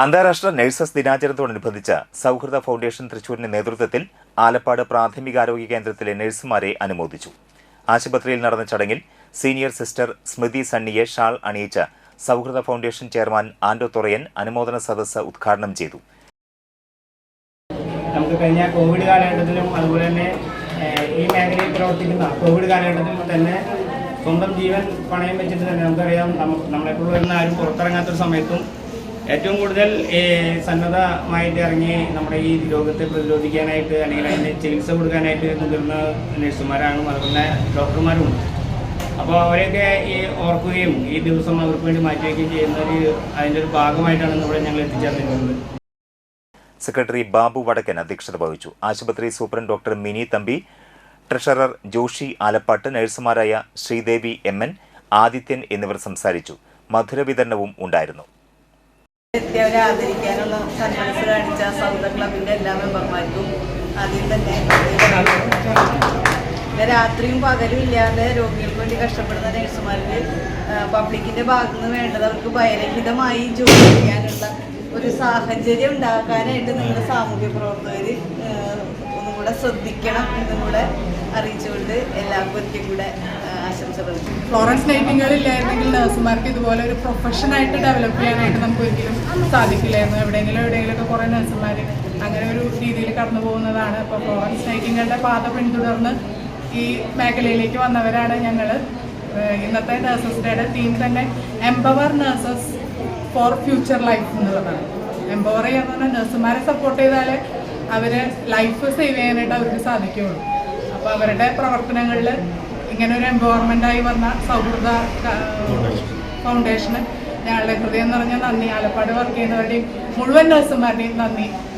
അന്താരാഷ്ട്ര നഴ്സസ് ദിനാചരണത്തോടനുബന്ധിച്ച് സൗഹൃദ ഫൗണ്ടേഷൻ തൃശൂരിന്റെ നേതൃത്വത്തിൽ ആലപ്പാട് പ്രാഥമികാരോഗ്യ കേന്ദ്രത്തിലെ നഴ്സുമാരെ അനുമോദിച്ചു. ആശുപത്രിയിൽ നടന്ന ചടങ്ങിൽ സീനിയർ സിസ്റ്റർ സ്മൃതി സണ്ണിയെ ഷാൾ അണിയിച്ച് സൗഹൃദ ഫൗണ്ടേഷൻ ചെയർമാൻ ആൻഡോ തുറയൻ അനുമോദന സദസ്സ് ഉദ്ഘാടനം ചെയ്തു. നമുക്ക് കഴിഞ്ഞ കോവിഡ് കാലഘട്ടത്തിലും അതുപോലെ തന്നെ ഈ മേഖലയിൽ പ്രവർത്തിക്കുന്ന കോവിഡ് കാലഘട്ടത്തിൽ തന്നെ സ്വന്തം ജീവൻ പണയം വെച്ചിട്ട് തന്നെ നമുക്കറിയാം, നമ്മളെപ്പോഴും വരുന്ന ആരും പുറത്തിറങ്ങാത്തൊരു സമയത്തും ഏറ്റവും കൂടുതൽ സന്നദ്ധമായിട്ട് ഇറങ്ങി നമ്മുടെ ഈ രോഗത്തെ പ്രതിരോധിക്കാനായിട്ട് അല്ലെങ്കിൽ അതിന് ചികിത്സ കൊടുക്കാനായിട്ട് മുതിർന്ന നഴ്സുമാരാണ്, അതുപോലെ ഡോക്ടർമാരുമുണ്ട്. അപ്പോൾ അവരെയൊക്കെ ഈ ഓർക്കുകയും ഈ ദിവസം അവർക്ക് വേണ്ടി മാറ്റിവെക്കുകയും ചെയ്യുന്ന അതിൻ്റെ ഒരു ഭാഗമായിട്ടാണ് ഇവിടെ ഞങ്ങൾ എത്തിച്ചേർന്നിട്ടുള്ളത്. സെക്രട്ടറി ബാബു വടക്കൻ അധ്യക്ഷത വഹിച്ചു. ആശുപത്രി superintendent doctor Mini Thampi, treasurer Joshy Alappat, നഴ്സുമാരായ ശ്രീദേവി MN, ആദിത്യൻ എന്നിവർ സംസാരിച്ചു. മധുര വിതരണവും ഉണ്ടായിരുന്നു. അവരെ ആദരിക്കാനുള്ള സന്മനസ് കാണിച്ച സൗഹൃദ ക്ലബിന്റെ എല്ലാ മെമ്പർമാർക്കും ആദ്യം തന്നെ രാത്രിയും പകലും ഇല്ലാതെ രോഗികൾക്ക് വേണ്ടി കഷ്ടപ്പെടുന്ന നഴ്സുമാർക്ക് പബ്ലിക്കിന്റെ ഭാഗത്ത് നിന്ന് വേണ്ടത് അവർക്ക് ഭയരഹിതമായി ജോലി ചെയ്യാനുള്ള ഒരു സാഹചര്യം ഉണ്ടാക്കാനായിട്ട് നിങ്ങൾ സാമൂഹ്യ പ്രവർത്തകർ ഒന്നും കൂടെ ശ്രദ്ധിക്കണം എന്നും കൂടെ അറിയിച്ചുകൊണ്ട് എല്ലാവർക്കും ഒരിക്കലും കൂടെ ആശംസകൾ. ഫ്ലോറൻസ് നൈറ്റിംഗേൽ ഇല്ലായിരുന്നെങ്കിൽ നഴ്സുമാർക്ക് ഇതുപോലെ ഒരു പ്രൊഫഷനായിട്ട് ഡെവലപ്പ് ചെയ്യാനായിട്ട് നമുക്ക് ഒരിക്കലും സാധിക്കില്ലായിരുന്നു. എവിടെയെങ്കിലുമൊക്കെ കുറേ നഴ്സുമാർ അങ്ങനെ ഒരു രീതിയിൽ കടന്നു പോകുന്നതാണ്. അപ്പോൾ ഫ്ലോറൻസ് നൈറ്റിംഗേലിൻ്റെ പാത പിന്തുടർന്ന് ഈ മേഖലയിലേക്ക് വന്നവരാണ് ഞങ്ങൾ. ഇന്നത്തെ നഴ്സസ് ഡേയുടെ തീം തന്നെ empower nurses for future life എന്നുള്ളതാണ്. എംപവർ ചെയ്യാന്ന് പറഞ്ഞാൽ നഴ്സുമാരെ സപ്പോർട്ട് ചെയ്താൽ അവർ ലൈഫ് സേവ് ചെയ്യാനായിട്ട് അവർക്ക് സാധിക്കുകയുള്ളൂ. അപ്പോൾ അവരുടെ പ്രവർത്തനങ്ങളിൽ ഇങ്ങനെ ഒരു എംപവർമെൻ്റായി വന്ന സൗഹൃദ ഫൗണ്ടേഷന് ഞങ്ങളുടെ ഹൃദയം നിറഞ്ഞ നന്ദി. ആലപ്പാട് വർക്ക് ചെയ്യുന്നവരുടെയും മുഴുവൻ നഴ്സുമാരുടെയും നന്ദി.